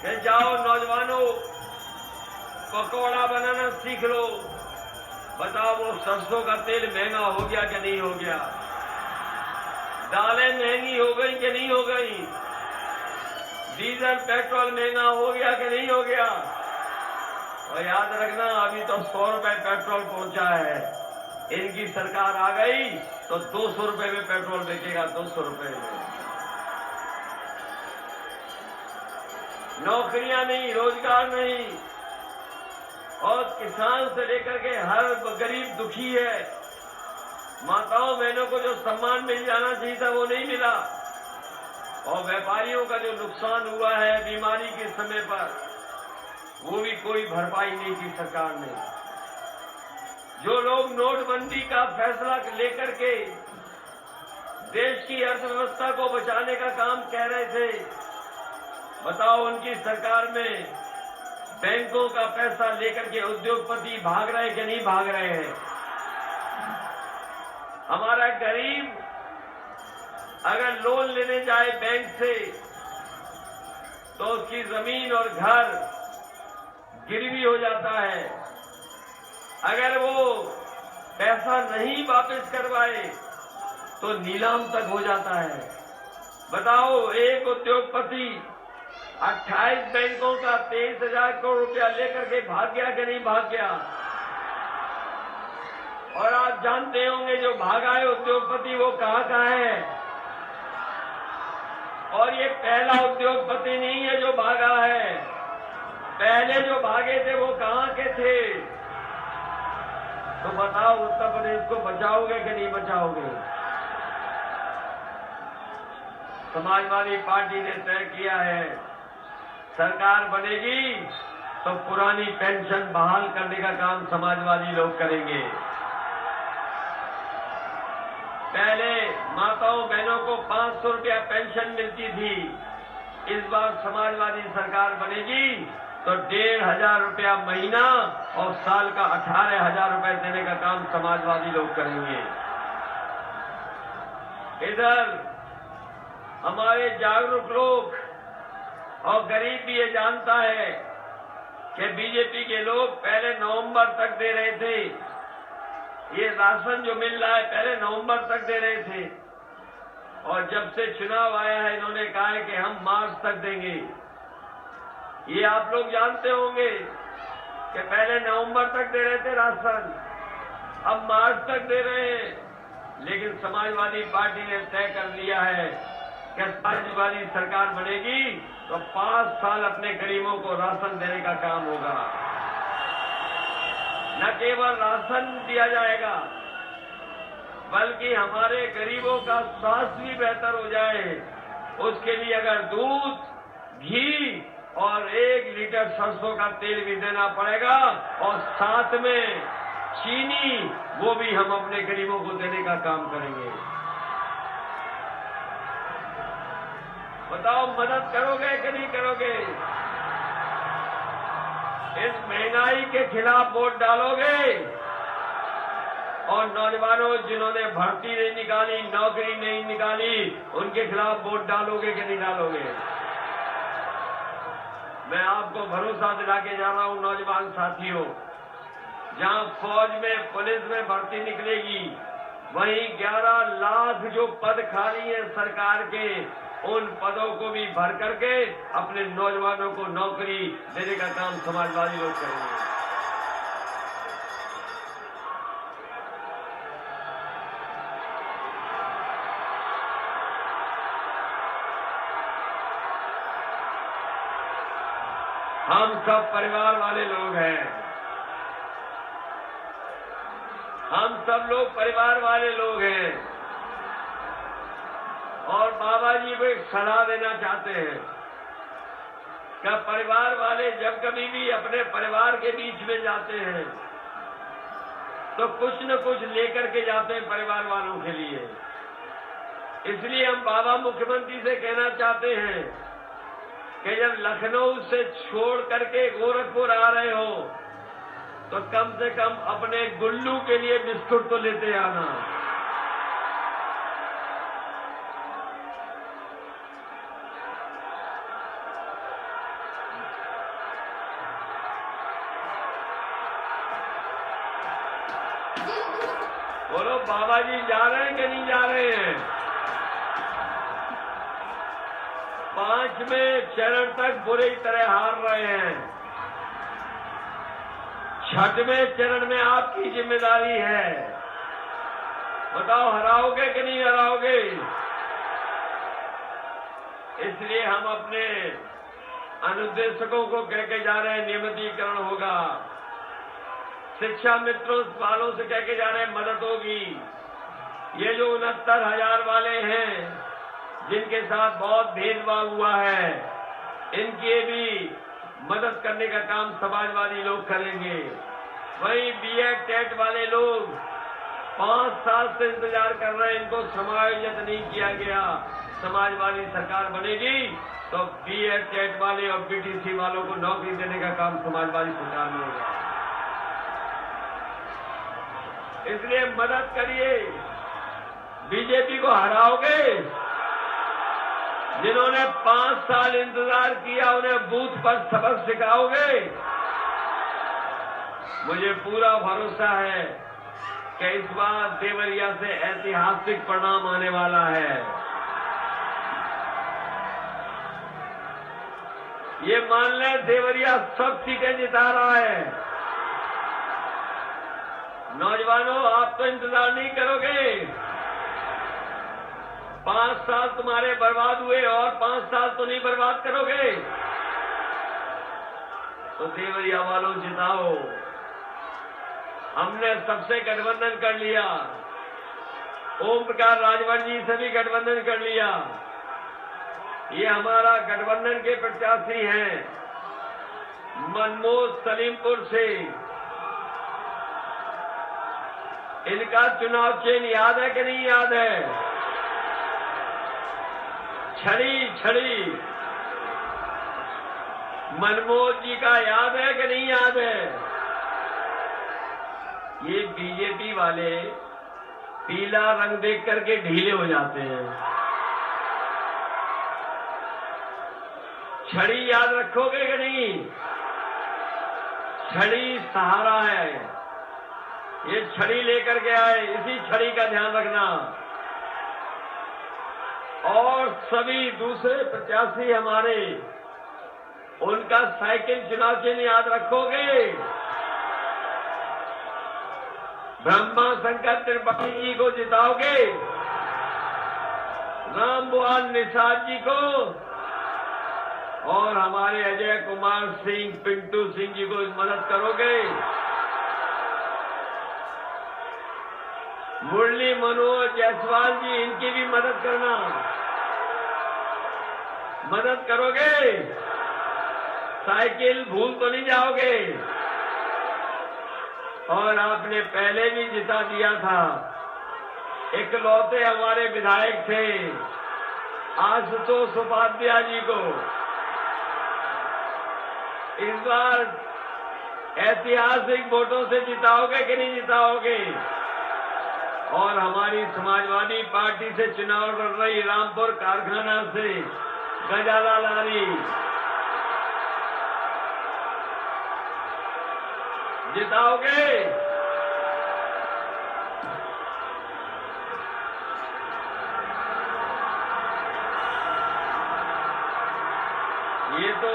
कि जाओ नौजवानों, पकौड़ा बनाना सीख लो। बताओ वो सरसों का तेल महंगा हो गया कि नहीं हो गया? दालें महंगी हो गई कि नहीं हो गई? डीजल पेट्रोल महंगा हो गया कि नहीं हो गया? और याद रखना, अभी तो 100 रुपए पेट्रोल पहुंचा है। इनकी सरकार आ गई तो 200 रुपए में पेट्रोल बेचेगा, 200 रुपए में। नौकरियां नहीं, रोजगार नहीं, और किसान से लेकर के हर गरीब दुखी है। माताओं बहनों को जो सम्मान मिल जाना चाहिए था वो नहीं मिला, और व्यापारियों का जो नुकसान हुआ है बीमारी के समय पर, वो भी कोई भरपाई नहीं की सरकार ने। जो लोग नोटबंदी का फैसला लेकर के देश की अर्थव्यवस्था को बचाने का काम कह रहे थे, बताओ उनकी सरकार में बैंकों का पैसा लेकर के उद्योगपति भाग रहे कि नहीं भाग रहे हैं? हमारा गरीब अगर लोन लेने जाए बैंक से तो उसकी जमीन और घर गिरवी हो जाता है। अगर वो पैसा नहीं वापस करवाए तो नीलाम तक हो जाता है। बताओ, एक उद्योगपति 28 बैंकों का 23,000 करोड़ रुपया लेकर के भाग गया कि नहीं भाग गया? और आप जानते होंगे जो भागा है उद्योगपति वो कहाँ है? और ये पहला उद्योगपति नहीं है जो भागा है। पहले जो भागे थे वो कहाँ के थे? तो बताओ, उत्तर प्रदेश को बचाओगे कि नहीं बचाओगे? समाजवादी पार्टी ने तय किया है, सरकार बनेगी तो पुरानी पेंशन बहाल करने का काम समाजवादी लोग करेंगे। पहले माताओं बहनों को 500 रुपया पेंशन मिलती थी। इस बार समाजवादी सरकार बनेगी तो 1,500 रुपया महीना और साल का 18,000 रुपए देने का काम समाजवादी लोग करेंगे। इधर हमारे जागरूक लोग और गरीब भी ये जानता है कि बीजेपी के लोग पहले नवंबर तक दे रहे थे। ये राशन जो मिल रहा है पहले नवंबर तक दे रहे थे, और जब से चुनाव आया है इन्होंने कहा है कि हम मार्च तक देंगे। ये आप लोग जानते होंगे कि पहले नवंबर तक दे रहे थे राशन, अब मार्च तक दे रहे हैं। लेकिन समाजवादी पार्टी ने तय कर लिया है कि समाजवादी सरकार बनेगी तो 5 साल अपने गरीबों को राशन देने का काम होगा। न केवल राशन दिया जाएगा बल्कि हमारे गरीबों का स्वास्थ्य भी बेहतर हो जाए, उसके लिए अगर दूध, घी और 1 लीटर सरसों का तेल भी देना पड़ेगा, और साथ में चीनी, वो भी हम अपने गरीबों को देने का काम करेंगे। बताओ, मदद करोगे कि नहीं करोगे? इस महंगाई के खिलाफ वोट डालोगे? और नौजवानों जिन्होंने भर्ती नहीं निकाली, नौकरी नहीं निकाली, उनके खिलाफ वोट डालोगे कि नहीं डालोगे? मैं आपको भरोसा दिला के जा रहा हूं नौजवान साथियों, जहां फौज में, पुलिस में भर्ती निकलेगी, वहीं 11 लाख जो पद खाली है सरकार के, उन पदों को भी भर करके अपने नौजवानों को नौकरी देने का काम समाजवादी लोग करेंगे। हम सब परिवार वाले लोग हैं। हम सब लोग परिवार वाले लोग हैं, और बाबा जी को एक सलाह देना चाहते हैं कि परिवार वाले जब कभी भी अपने परिवार के बीच में जाते हैं तो कुछ न कुछ लेकर के जाते हैं परिवार वालों के लिए। इसलिए हम बाबा मुख्यमंत्री से कहना चाहते हैं कि जब लखनऊ से छोड़ करके गोरखपुर आ रहे हो तो कम से कम अपने गुल्लू के लिए बिस्कुट तो लेते आना। बोलो बाबा जी जा रहे हैं कि नहीं जा रहे हैं? 5वें चरण तक बुरी तरह हार रहे हैं। 6वें चरण में आपकी जिम्मेदारी है। बताओ हराओगे कि नहीं हराओगे? इसलिए हम अपने अनुदेशकों को कह के जा रहे हैं नियमितीकरण होगा। शिक्षा मित्रों वालों से कह के जा रहे हैं मदद होगी। ये जो 69,000 वाले हैं जिनके साथ बहुत भेदभाव हुआ है, इनके भी मदद करने का काम समाजवादी लोग करेंगे। वहीं बीएड टेट वाले लोग 5 साल से इंतजार कर रहे हैं, इनको समायोजित नहीं किया गया। समाजवादी सरकार बनेगी तो बीएड टेट वाले और बीटीसी वालों को नौकरी देने का काम समाजवादी सरकार में होगा। इसलिए मदद करिए। बीजेपी को हराओगे? जिन्होंने 5 साल इंतजार किया उन्हें बूथ पर सबक सिखाओगे? मुझे पूरा भरोसा है कि इस बार देवरिया से ऐतिहासिक परिणाम आने वाला है। ये मान लें देवरिया सब सीटें जिता रहा है। नौजवानों, आप तो इंतजार नहीं करोगे। 5 साल तुम्हारे बर्बाद हुए और 5 साल तो नहीं बर्बाद करोगे। तो देवरिया वालों जिताओ। हमने सबसे गठबंधन कर लिया। ओम प्रकाश राजभर जी से भी गठबंधन कर लिया। ये हमारा गठबंधन के प्रत्याशी हैं मनमोहन सलीमपुर से। इनका चुनाव चिन्ह याद है कि नहीं याद है? छड़ी। मनमोहन जी का याद है कि नहीं याद है? ये बीजेपी वाले पीला रंग देख करके ढीले हो जाते हैं। छड़ी याद रखोगे कि नहीं? छड़ी सहारा है। ये छड़ी लेकर के आए, इसी छड़ी का ध्यान रखना। और सभी दूसरे प्रत्याशी हमारे, उनका साइकिल चुनाव चिन्ह याद रखोगे। ब्रह्मा शंकर त्रिपाठी जी को जिताओगे। रामभुआन निषाद जी को और हमारे अजय कुमार सिंह, पिंटू सिंह जी को मदद करोगे। मुरली मनोज जायसवाल जी, इनकी भी मदद करना। मदद करोगे? साइकिल भूल तो नहीं जाओगे। और आपने पहले भी जिता दिया था। इकलौते हमारे विधायक थे आशुतोष उपाध्याय जी को। इस बार ऐतिहासिक वोटों से जिताओगे कि नहीं जिताओगे? और हमारी समाजवादी पार्टी से चुनाव लड़ रही रामपुर कारखाना से गजाला लारी, जिताओगे? ये तो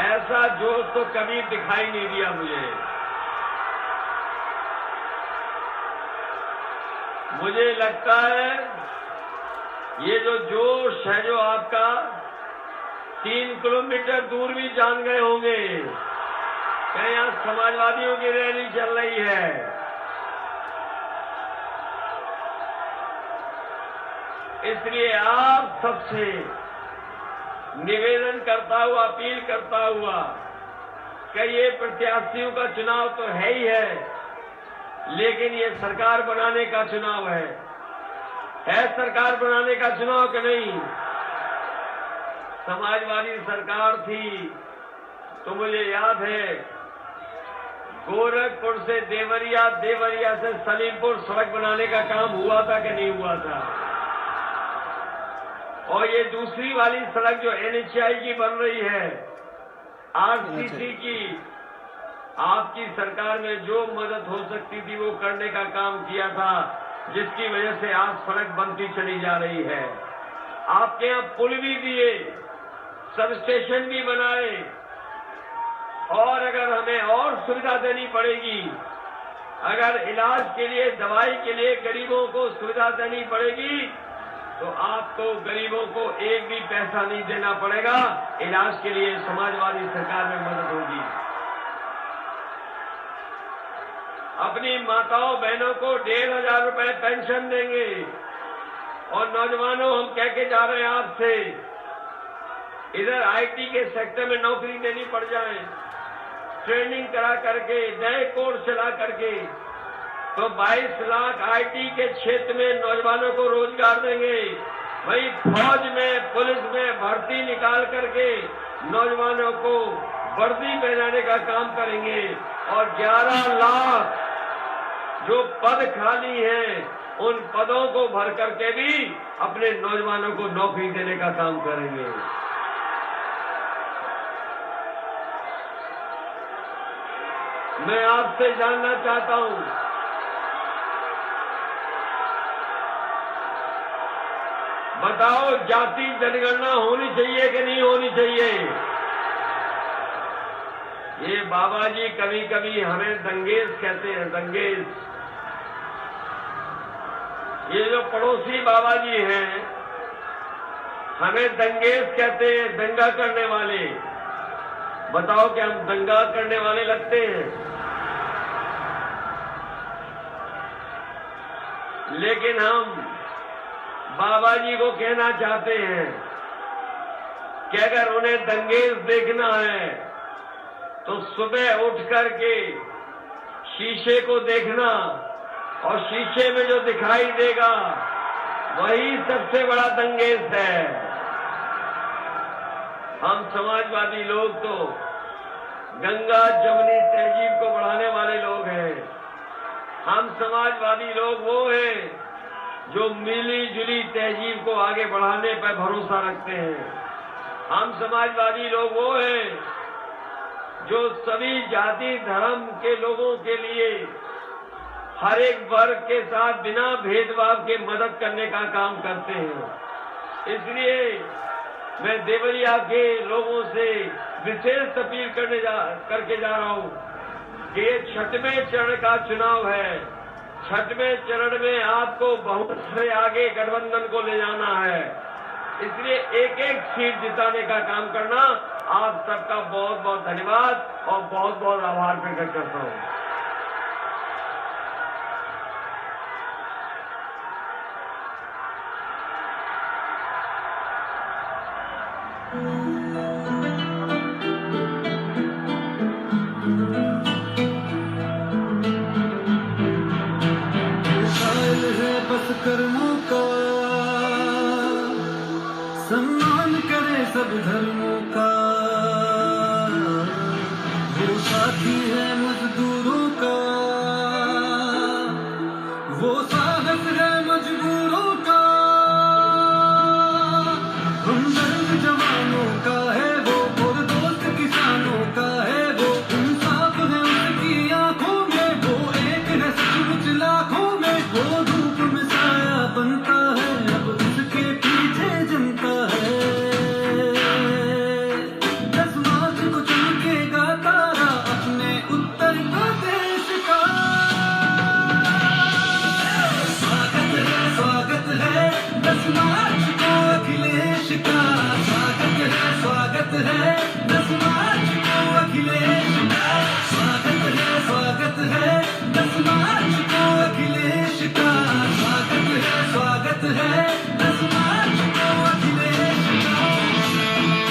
ऐसा जोश तो कभी दिखाई नहीं दिया मुझे लगता है ये जो जोश है जो आपका 3 किलोमीटर दूर भी जान गए होंगे कि यहाँ समाजवादियों की रैली चल रही है। इसलिए आप सबसे निवेदन करता हुआ, अपील करता हुआ कि ये प्रत्याशियों का चुनाव तो है ही है, लेकिन ये सरकार बनाने का चुनाव है सरकार बनाने का चुनाव कि नहीं? समाजवादी सरकार थी तो मुझे याद है गोरखपुर से देवरिया, देवरिया से सलीमपुर सड़क बनाने का काम हुआ था कि नहीं हुआ था? और ये दूसरी वाली सड़क जो एनएचआई की बन रही है, आरसीसी की, आपकी सरकार में जो मदद हो सकती थी वो करने का काम किया था, जिसकी वजह से आज सड़क बनती चली जा रही है। आपके यहाँ पुल भी दिए, सब स्टेशन भी बनाए, और अगर हमें और सुविधा देनी पड़ेगी, अगर इलाज के लिए, दवाई के लिए गरीबों को सुविधा देनी पड़ेगी, तो आपको गरीबों को एक भी पैसा नहीं देना पड़ेगा। इलाज के लिए समाजवादी सरकार में मदद होगी। अपनी माताओं बहनों को 1,500 रुपए पेंशन देंगे। और नौजवानों, हम कह के जा रहे हैं आपसे, इधर आईटी के सेक्टर में नौकरी देनी पड़ जाए, ट्रेनिंग करा करके, नए कोर्स चला करके, तो 22 लाख आईटी के क्षेत्र में नौजवानों को रोजगार देंगे। वही फौज में, पुलिस में भर्ती निकाल करके नौजवानों को वर्दी पहनाने का काम करेंगे। और 11 लाख जो पद खाली हैं, उन पदों को भर करके भी अपने नौजवानों को नौकरी देने का काम करेंगे। मैं आपसे जानना चाहता हूं, बताओ, जाति जनगणना होनी चाहिए कि नहीं होनी चाहिए? ये बाबा जी कभी कभी हमें दंगेज कहते हैं, दंगेज। ये जो पड़ोसी बाबा जी हैं, हमें दंगेज कहते हैं, दंगा करने वाले। बताओ कि हम दंगा करने वाले लगते हैं? लेकिन हम बाबा जी को कहना चाहते हैं कि अगर उन्हें दंगेज देखना है तो सुबह उठ करके शीशे को देखना, और शीशे में जो दिखाई देगा वही सबसे बड़ा दंगेज है। हम समाजवादी लोग तो गंगा जमुनी तहजीब को बढ़ाने वाले लोग हैं। हम समाजवादी लोग वो हैं जो मिली जुली तहजीब को आगे बढ़ाने पर भरोसा रखते हैं। हम समाजवादी लोग वो हैं जो सभी जाति धर्म के लोगों के लिए हर एक वर्ग के साथ बिना भेदभाव के मदद करने का काम करते हैं। इसलिए मैं देवरिया के लोगों से विशेष अपील करके जा रहा हूं कि ये 6वें चरण का चुनाव है। 6वें चरण में आपको बहुत से आगे गठबंधन को ले जाना है। इसलिए एक एक सीट जिताने का काम करना। आप सबका बहुत बहुत धन्यवाद और बहुत बहुत आभार प्रकट करता हूं। बस कर्मों का सम्मान करे सब धर्मों का, वो साथी